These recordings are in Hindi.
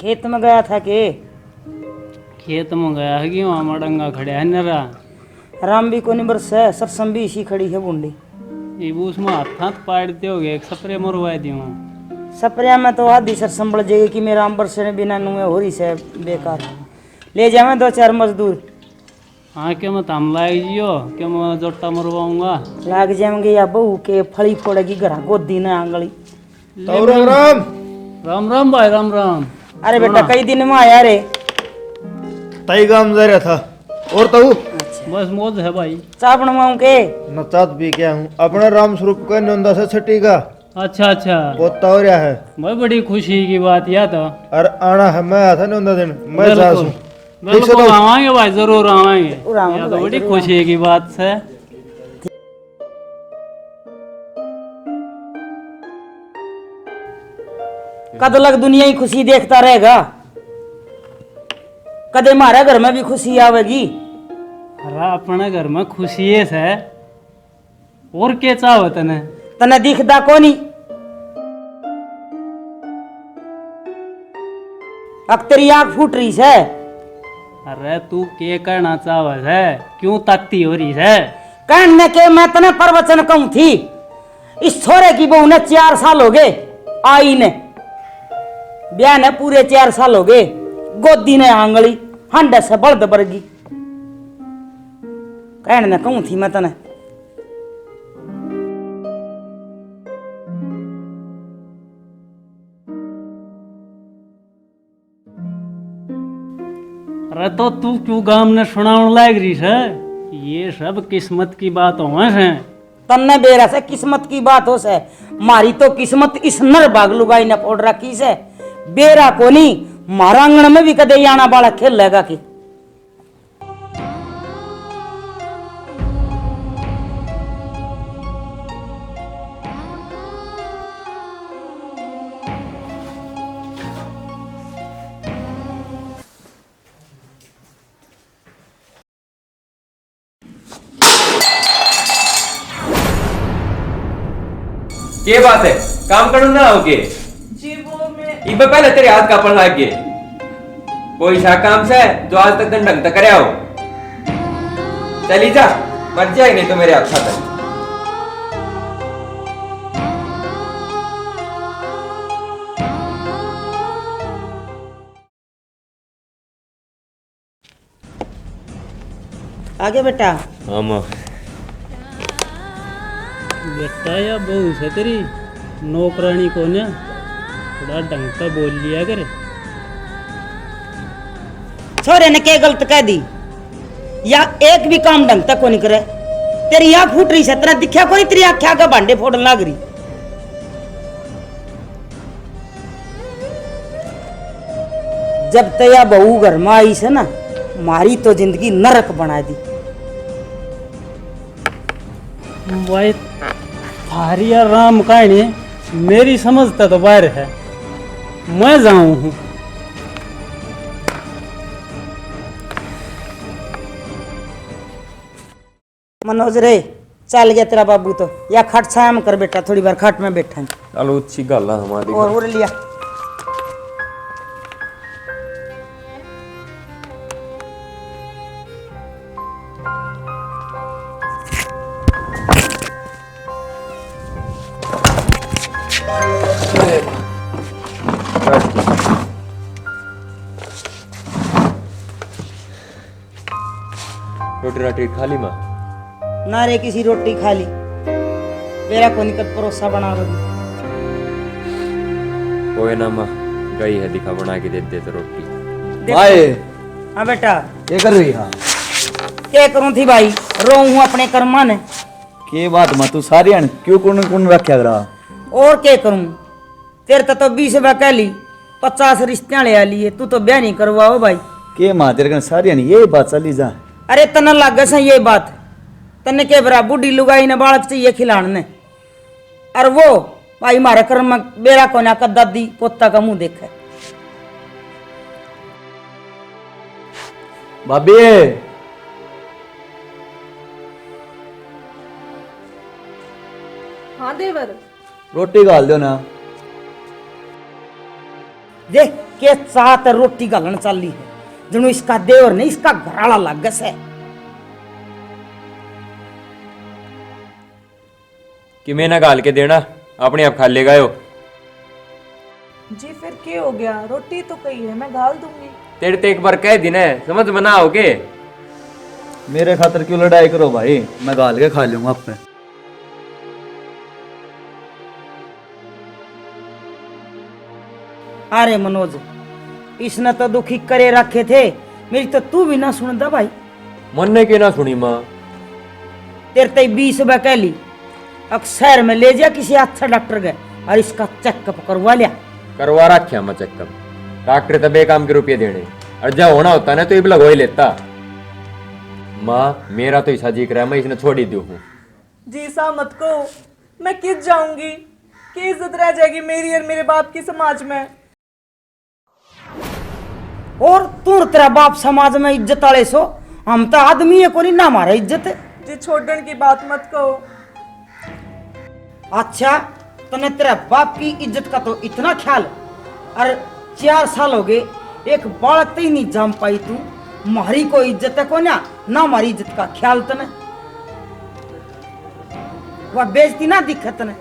खेत में गया था के? खेत में गया है कि वहाँ मडंगा खड़े है नरा। राम भी को नहीं बरस है, सरसम भी इसी खड़ी है बूंदी। ये वो उसमें हाथ पाड़ते हो गए, एक स्प्रे मरवा दी हूँ। सप्रिया में तो आधी सरसम बढ़ जाएगी कि मेरा अंबर से बिना नुए हो रही से बेकार। ले जावे 2-4 मजदूर। हाँ क्या मैं ताम लाग जियो, क्या मैं जोटा मरवाऊंगा। लाग जाएंगे या बहू के फली फोड़ेगी घर गोदी न आंगली। राम राम। राम राम भाई, राम राम। अरे बेटा कई दिन में आया रे? तई गांव जा रहा था। और तो बस मौज है भाई। चाय बनवाऊं के? नचात भी क्या हूँ अपने राम स्वरूप का नंदा से छठी का। अच्छा अच्छा, पोता हो रहा है भाई बड़ी खुशी की बात यह तो। और आना है मैं था नंदा दिन मैं जा बिल्कुल बिल्कुल आवाएंगे भाई, जरूर आवाएंगे। यह तो बड़ी खुशी की बात है। कद लग दुनिया ही खुशी देखता रहेगा, कदे हमारे घर में भी खुशी आवेगी। अरे अपने घर में खुशी है और क्या चाहो तने? तने दिखदा कोनी? अब तेरी आंख फूट रही है। अरे तू के करना चाहत है, क्यों ताकती हो रही है? कहने के मैं तने प्रवचन कहूं थी। इस छोरे की बहू ने 4 साल हो गए आई ने, ब्याह ने पूरे 4 साल हो गए। गोदी ने आंगली हंडे से बल्द बरगी। कहने कहूं थी मैं तने। अरे तो तू क्यों गाम ने सुनाउन लाग रही है? ये सब किस्मत की बात हो है। तन्ने बेरा से किस्मत की बात हो से। मारी तो किस्मत इस नर भाग लुगाई ने फोड़ रखी से। बेरा कोनी मारा आंगण में भी कदे आना बाला खेल लेगा की। के बात है? काम करो ना होके इब पहले तेरे हाथ का पड़ लाग गए। कोई सा काम से जो आज तक ढंग तक करे हो। चली जा, मर जाए नहीं तो मेरे हाथ खाता। आगे बेटा। बेटा या बहू से तेरी नौकरानी को ना थोड़ा ढंग से बोल लिया करे। छोरे ने क्या गलत कह दी? या एक भी काम ढंग तक को नहीं करे। तेरी आंख फूट रही है, तेरा दिखा कोई? तेरी आंख क्या भांडे फोड़न लग रही। जब तया बहू घर में आई से ना, मारी तो जिंदगी नरक बना दी। भाई थारिया राम कहानी मेरी समझता तो बाहर है। मैं जाऊं हूँ। मनोज रे चल गया तेरा बाबू तो। या खट छाया में कर बेटा, थोड़ी बार खट में बैठा। चलो अच्छी गल है हमारी। और लिया रोटी राटी खा ली माँ? ना रे किसी रोटी खा ली। मेरा को निकट परोसा बना लगी। कोई ना माँ, गई है दिखा बना के दे तो रोटी। भाई हाँ बेटा क्या कर रही है? क्या करूं थी भाई, रो हूं अपने कर्मा ने। के बात मैं तू सारी अन क्यों कौन कौन रखा करा? और क्या करूं? तेरे तो 20 रुपया कह ली, 50 रिश्ते ले आ लिए। तू तो ब्याह नहीं करवाओ भाई। के माँ तेरे सारी अन ये बात चली जा। अरे तना लाग से ये बात। तने के बरा बुढ़ी लुगाई ने बालक चाहिए खिलाने। और वो भाई मारे कर्म में बेरा को ना कद्दा दी पोता का मुंह देखे। भाभी हाँ देवर। रोटी गाल दो ना। देख के साथ रोटी घालन चाली है जनु इसका देवर नहीं इसका घराला लागस है। कि मैं ना गाल के देना अपने आप खा ले गए हो। जी फिर क्या हो गया, रोटी तो कही है मैं घाल दूंगी। तेरे तो एक बार कह दी ना, समझ में ना आओगे। मेरे खातर क्यों लड़ाई करो भाई, मैं गाल के खा लूंगा अपने। अरे मनोज इसने तो दुखी करे रखे थे, मेरी तो तू भी ना सुनता भाई। मन ने के ना सुनी माँ। तेरे ते 20 रुपए कह ली, अब शहर में ले जा किसी अच्छा डॉक्टर गए और इसका चेकअप करवा लिया। करवा रखा मैं चेकअप, डॉक्टर तो बेकाम के रुपये देने, और जब होना होता ना तो ये लगवा ही लेता। माँ मेरा तो ऐसा जी रहा है मैं इसने छोड़ ही दूँ। जी सा मत को, मैं किस जाऊंगी, की इज्जत रह जाएगी मेरी और मेरे बाप की समाज में। और तू तेरा बाप समाज में इज्जत वाले सो, हम तो आदमी है कोई ना हमारा इज्जत है। जी छोड़न की बात मत कहो। अच्छा तने तेरा बाप की इज्जत का तो इतना ख्याल, और 4 साल हो गए एक बालक ही नहीं जम पाई तू, हमारी कोई इज्जत है को ना हमारी इज्जत का ख्याल तने, वह बेइज्जती ना दिखत तने।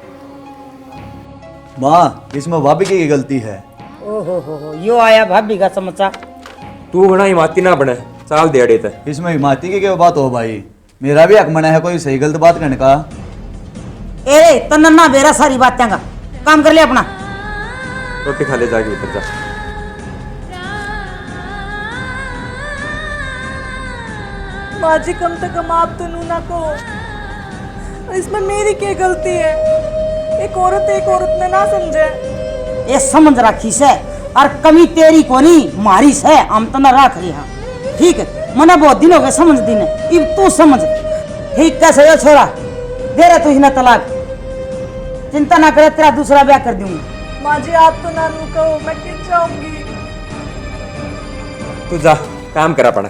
माँ इसमें भाभी की गलती है। ओहो हो यो आया भाभी का समाचार। तू बना हिमाती ना बने साल दिहाड़े तक। इसमें हिमाती की क्या बात हो भाई, मेरा भी हक मना है कोई सही गलत बात करने का। ए तन ना बेरा सारी बातें का काम कर ले अपना। रोटी खा ले जाके ऊपर जा। माँ जी कम से कम आप तो नूना को, इसमें मेरी क्या गलती है, एक औरत में ना समझे। ये समझ रखी से और कमी तेरी को नहीं मारी से, हम तो ना रख रही हाँ ठीक है। मना बहुत दिन हो गए समझ दी ने, अब तू समझ ठीक कैसे हो छोरा, दे रहे तू ही ना तलाक, चिंता ना करे तेरा दूसरा ब्याह कर दूंगी। माँ जी आप तो नानू कहो, मैं किस जाऊंगी। तू जा काम करा पड़ा।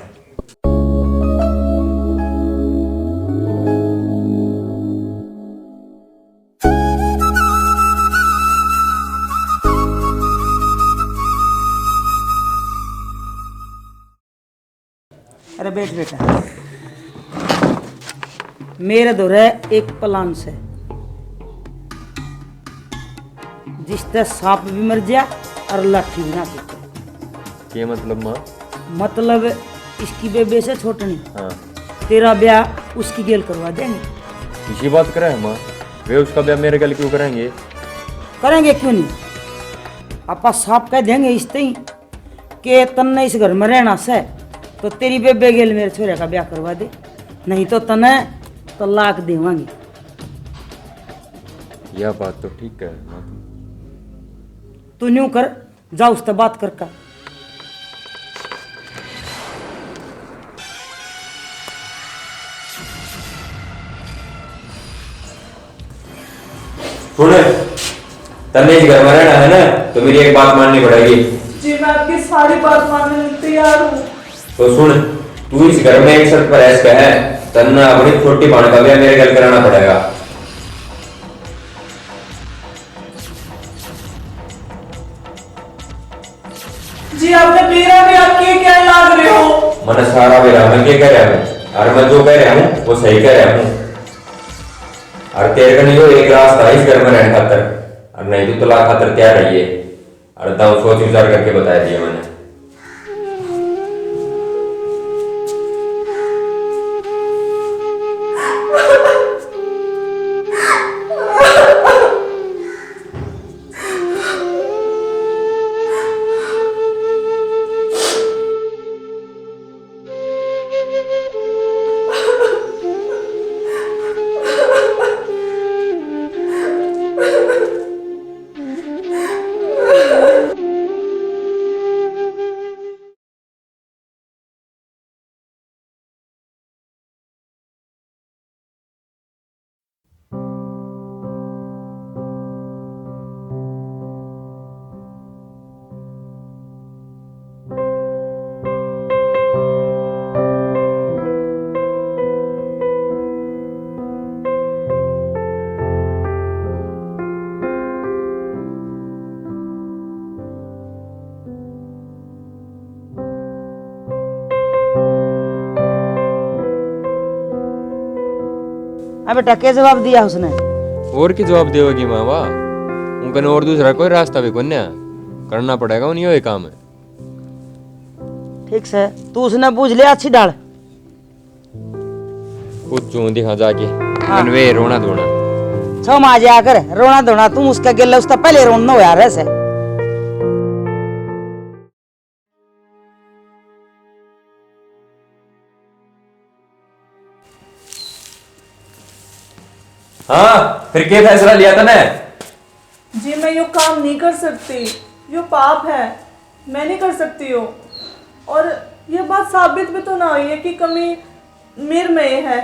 अरे बैठ बेटा, मेरे दोरे एक प्लान से जिससे सांप भी मर जाए और लाठी भी ना टूटे। क्या मतलब माँ? मतलब इसकी बेबे से छोटनी, हाँ तेरा ब्याह उसकी गेल करवा देंगे। इसी बात करे माँ, वे उसका ब्याह मेरे गल क्यों करेंगे? करेंगे क्यों नहीं, आपा साफ कह देंगे इस तई कि तन्ने इस घर में रहना से तो तेरी बेबे गेल मेरे छोरे का ब्याह करवा दे, नहीं तो तने तलाक देवांगे। यह बात तो ठीक है माँ। तू न्यू कर, जा उससे बात कर का। सुन, तन्ने इस घर में रहना है ना तो मेरी एक बात माननी पड़ेगी। जी मैं आपकी सारी बात मानने को तैयार हूँ। तो सुन, तू इस घर में एक शर्त पर ऐश है, तन्ना अपनी छोटी बहन का ब्याह मेरे घर कराना पड़ेगा। जी आपने मेरा भी आपके क्या लाग रहे हो। मन सारा मेरा, मैं क्या कह रहा हूँ, और मैं जो कह रहा हूँ वो सही कह रहा हूँ। और तेरे का नहीं हो एक रास्ता इस घर में रहने खातर, और नहीं तो तलाक खातर तैयार रहिए। और दाव सोच विचार करके बता दिया मैंने। अब बेटा क्या जवाब दिया उसने? और की जवाब देगी मावा, उनका और दूसरा कोई रास्ता भी कन्या करना पड़ेगा उन्हीं ये काम है। ठीक से तू उसने पूछ लिया अच्छी डाल। कुछ जो दिखा जाके हाँ। वे रोना धोना छो माँ जाकर रोना धोना, तुम उसका गिल्ला उसका पहले रोना हो यार ऐसे। हाँ फिर क्या फैसला लिया था ने? जी मैं यो काम नहीं कर सकती, यो पाप है, मैं नहीं कर सकती हो। और ये बात साबित भी तो ना हुई है कि कमी मेरे में है।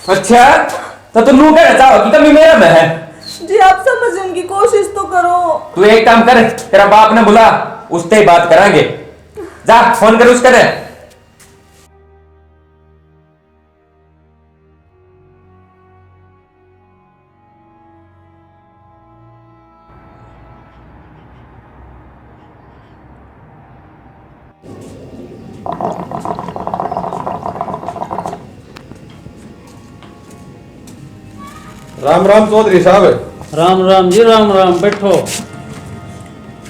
अच्छा तो तुम लू कहना चाहो कि कमी मेरा में है? जी आप समझने की कोशिश तो करो। तू एक काम कर, तेरा बाप ने बुला, उससे ही बात करांगे। जा फोन कर उसका ने। राम राम चौधरी साहब। राम राम जी, राम राम, बैठो।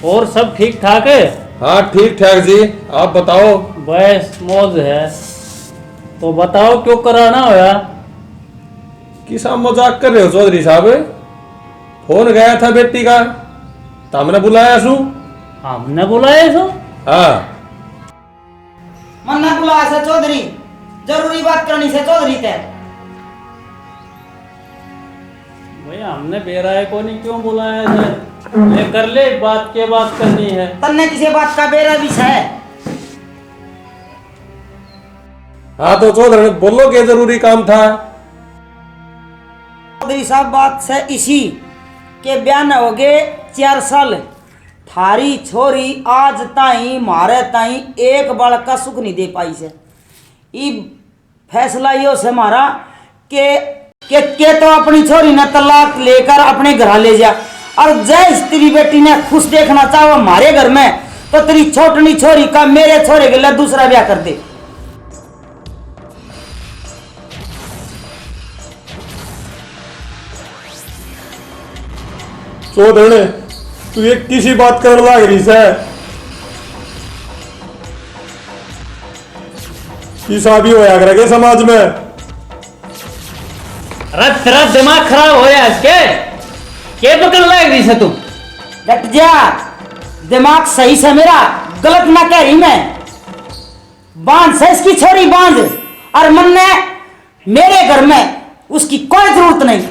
और सब ठीक ठाक है? हाँ ठीक ठाक जी, आप बताओ। बस मौज है। तो बताओ क्यों कराना होया? किसा मजाक कर रहे हो चौधरी साहब? फोन गया था बेटी का, तो हमने बुलाया सू। हमने बुलाया सो? हाँ मन्ना बुलाया से चौधरी, जरूरी बात करनी से चौधरी ते। भाई हमने बेराए को नहीं क्यों बुलाया है? ले कर ले, बात के बात करनी है। तन्ने किसी बात का बेरा भी है? हाँ तो चौधरी बोलो क्या जरूरी काम था? चौधरी साहब बात से इसी के बयान हो गए 4 साल, थारी छोरी आज ताई मारे ताई एक बाल का सुख नहीं दे पाई से। ई फैसला यो से मारा के तो अपनी छोरी ने तलाक लेकर अपने घर ले जा, और जय तेरी बेटी ने खुश देखना चाहो हमारे घर में, तो तेरी छोटनी छोरी का मेरे छोरे के लिए दूसरा ब्याह कर दे। चौधरी तू ये किसी बात कर लाग रही से? किसा भी होया करेगा समाज में। अरे तेरा दिमाग खराब हो रहा है इसके? क्या पकड़ लायक रही से तू? डट जा, दिमाग सही से मेरा, गलत ना कह रही मैं। बांध से इसकी छोरी बांध, और मन ने मेरे घर में उसकी कोई जरूरत नहीं।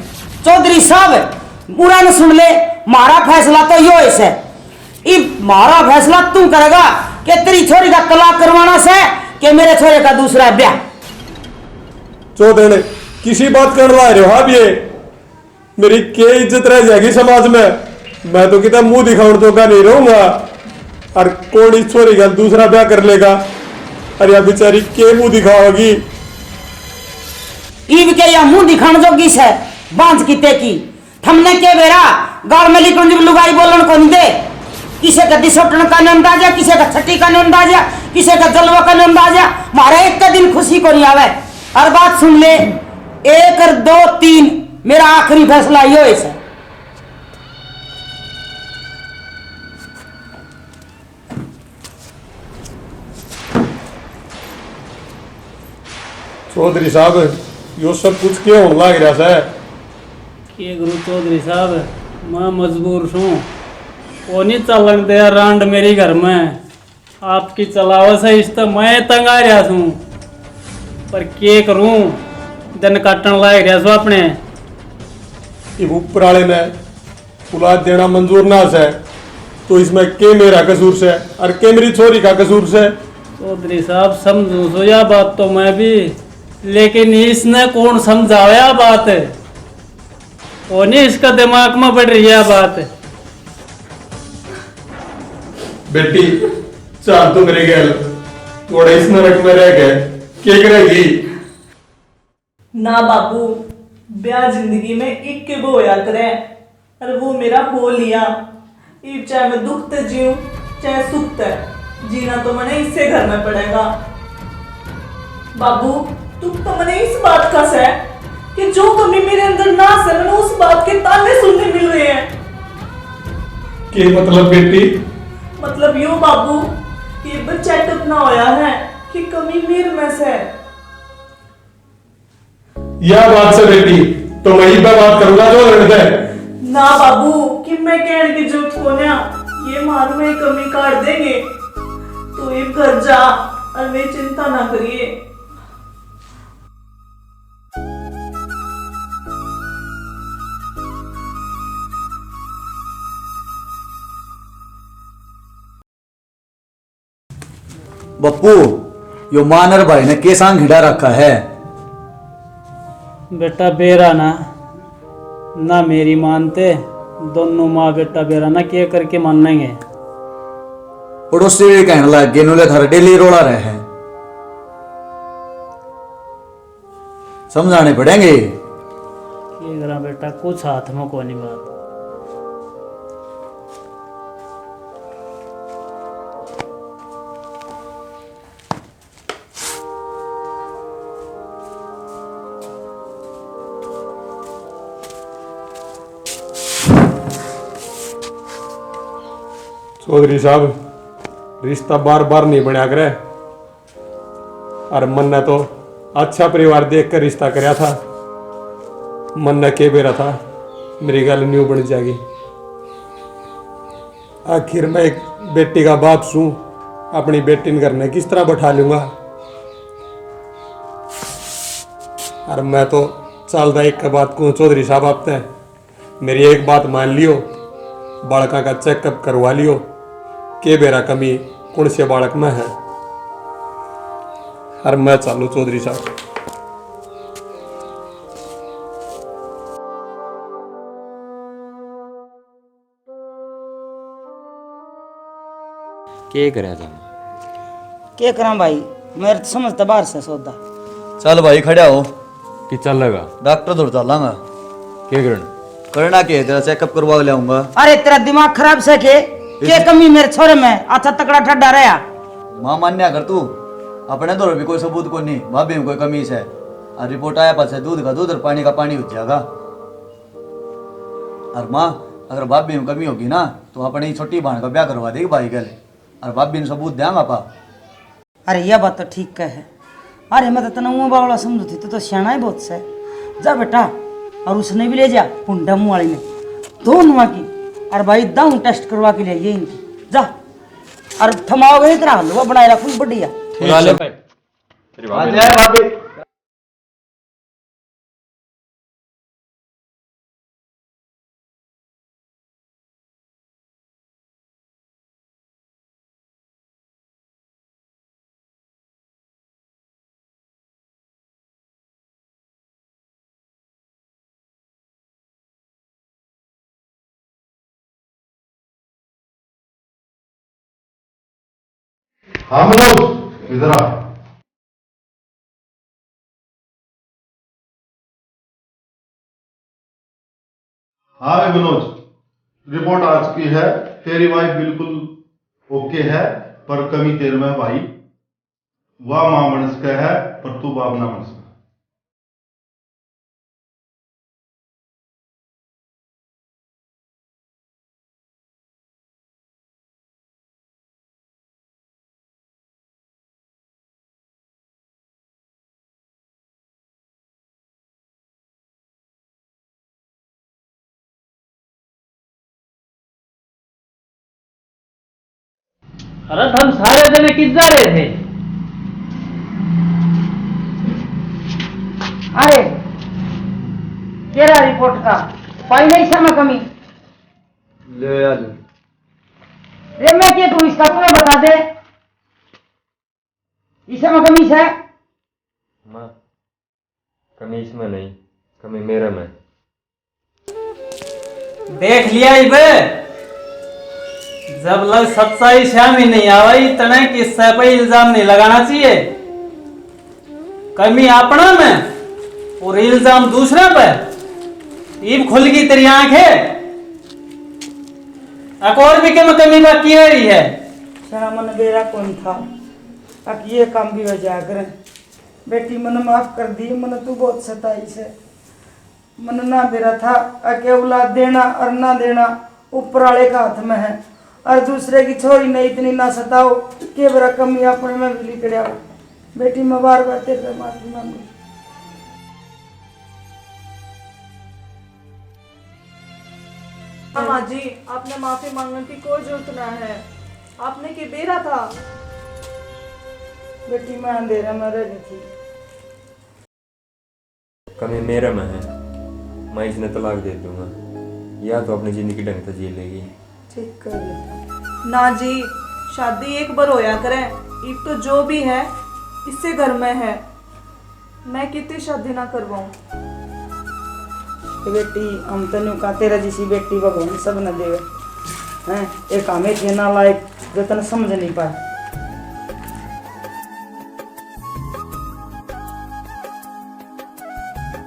चौधरी साहब बुरा न सुन ले, मारा फैसला तो यो है। मारा फैसला तू करेगा कि तेरी छोरी का तलाक करवाना से कि मेरे छोरे का दूसरा ब्याह। चौधरी किसी बात कर ला रहे हो आप? ये मेरी क्या इज्जत रह जाएगी समाज में? मैं तो कितना मुंह दिखाऊं तो का नहीं रहूंगा, और कौन इस छोरी का दूसरा ब्याह कर लेगा? अरे यार बेचारी के मुंह दिखाओगी? ईब के या मुंह दिखाने जोगी से बांझ की ते की थमने के बेरा गाड़ में लिखूं जब लुगाई बोलन को नहीं दे। किसे का दिसोटन का नहीं अंदाजा, किसे का छठी का नहीं अंदाजा, किसे का जलवा का नहीं अंदाजा। मारे एक का दिन खुशी को नहीं आवे। हर बात सुन ले, 1 और 2 3 मेरा आखिरी फैसला यो है। चौधरी साहब यो सब कुछ क्यों होने लग रहा है? के गुरु चौधरी साहब, मैं मजबूर हूँ, वो नहीं चलन दे रांड मेरी घर में। आपकी चलाव से इस तो मैं तंग आ रहा हूँ, पर के करूँ, दिन काटन लायक रहा सो अपने। ऊपर वाले ने औलाद देना मंजूर ना से, तो इसमें के मेरा कसूर से और के मेरी छोरी का कसूर से? चौधरी साहब समझू सो या बात तो मैं भी, लेकिन इसने कौन समझाया बात? वो नहीं इसका दिमाग में बढ़ रही है बात। बेटी चाल तो मेरे गैल थोड़ा इस नरक में रह गए, क्या करेगी? ना बाबू, ब्याह जिंदगी में एक के वो होया करे, अरे वो मेरा हो लिया। इब चाहे मैं दुख ते जीऊं चाहे सुख ते, जीना तो मने इससे घर में पड़ेगा। बाबू तुम तो मने इस बात का से कि जो मेरे अंदर नास है, मैंने उस बात के ताने सुनने मिल रहे हैं। के मतलब बेटी? मतलब यूं बाबू कि बच्चा चेकअप ना होया है कि कमी मेरे में से है। यह बात से बेटी तो मैं ही बात करूंगा जो लड़ते ना बाबू कि मैं कहने की जो कोन्या ये मारू में कमी काट देंगे तो ये घर जा और मेरी चिंता ना करिए। बप्पू, यो मानर भाई ने केसा घिड़ा रखा है। बेटा बेरा ना मेरी मानते, दोनों माँ बेटा बेरा ना क्या करके मानेंगे। पड़ोसी भी कहने लग गए नुले थारे डेली रोड़ा रहे हैं, समझाने पड़ेंगे। क्या करा बेटा, कुछ हाथ में को नहीं बात। चौधरी साहब, रिश्ता बार बार नहीं बनया करे और मन ने तो अच्छा परिवार देख कर रिश्ता कराया था। मन ने के बेरा था मेरी गल न्यू बन जाएगी। आखिर मैं एक बेटी का बाप सूं, अपनी बेटी ने घर ने किस तरह बैठा लूंगा। और मैं तो चलता एक बात को चौधरी साहब, आपने मेरी एक बात मान लियो, बालका का चेकअप करवा लियो के बेरा कमी कौन से बालक में है। और मैं चालू चौधरी साहब। के करे तुम? क्या करा भाई, मेरे तो समझता बाहर से सौदा। चल भाई खड़ा हो, कि चल लगा डॉक्टर दूर चलांगा। के करन करना के तेरा चेकअप करवा लाऊंगा। अरे तेरा दिमाग खराब से के कमी मेरे छोरे में, अच्छा तकड़ा ठड्डा रहा। मां मान्या कर तू, अपने दौर भी कोई सबूत को नहीं, भाभी में कोई कमी है। और रिपोर्ट आया पास दूध का दूध और पानी का पानी हो जाएगा। और माँ अगर भाभी में कमी होगी ना तो अपनी छोटी बहन का ब्याह करवा देगी भाई गले, और भाभी ने सबूत देंगा पा। अरे यह बात तो ठीक कहे। अरे मैं तो तना बावला समझू थी, तो सियाना ही बहुत से। जा बेटा, और उसने भी ले जा पुंडा मुँह वाली ने दोनों की। और भाई दाऊ टेस्ट करवा के लिए ये इनकी जा, और थमाओगे इतना हलवा बनाए रखूँ बढ़िया। बुला ले भाई, तेरी भाभी ने। भाभी हाँ मनोज, इधर आ। हाँ भाई मनोज, रिपोर्ट आ चुकी है। तेरी वाइफ बिल्कुल ओके है, पर कमी तेरे में है भाई। वह मां बन सका है पर तू बाप ना बन सका। अरे हम सारे जने किस जा रहे थे? अरे तेरा रिपोर्ट का पाई नहीं समय कमी। ले आ ले। रे मैं क्या तू इसका तुम्हें बता दे, इसमें कमी है। माँ कमी इसमें नहीं, कमी मेरे में। देख लिया इबे, जब लग सच्चाई शाम ही नहीं आवाई तने किस्से पे इल्जाम नहीं लगाना चाहिए। कमी अपना में और इल्जाम दूसरे पे। ईब खुल गई तेरी आंखें। एक और भी क्या कमी बाकी रही है? सारा मन बेरा कौन था, अब ये काम भी हो जाया करे। बेटी मन माफ कर दी, मन तू बहुत सताई से। मन ना बेरा था अके औलाद देना और ना देना ऊपर वाले का हाथ में है, और दूसरे की छोरी ने इतनी ना सताओ कि बरा कमी अपने में भी लिखड़ा। बेटी मैं बार बार तेरे से माफी मांगू। माँ जी, आपने माफी मांगने की कोई जरूरत ना है। आपने की बेरा था। बेटी मैं अंधेरा में रह रही थी। कमी मेरे में है, मैं इसने तलाक दे दूंगा, या तो अपनी जिंदगी ढंग से जी लेगी। ठीक कर बेटा। ना जी, शादी एक बार होया करें। एक तो जो भी है इससे घर में है, मैं कितनी शादी ना करवाऊं। बेटी हम तनु का तेरा जैसी बेटी भगवान सब न देवे हैं। एक हमें थे ना लायक जो तने समझ नहीं पाए।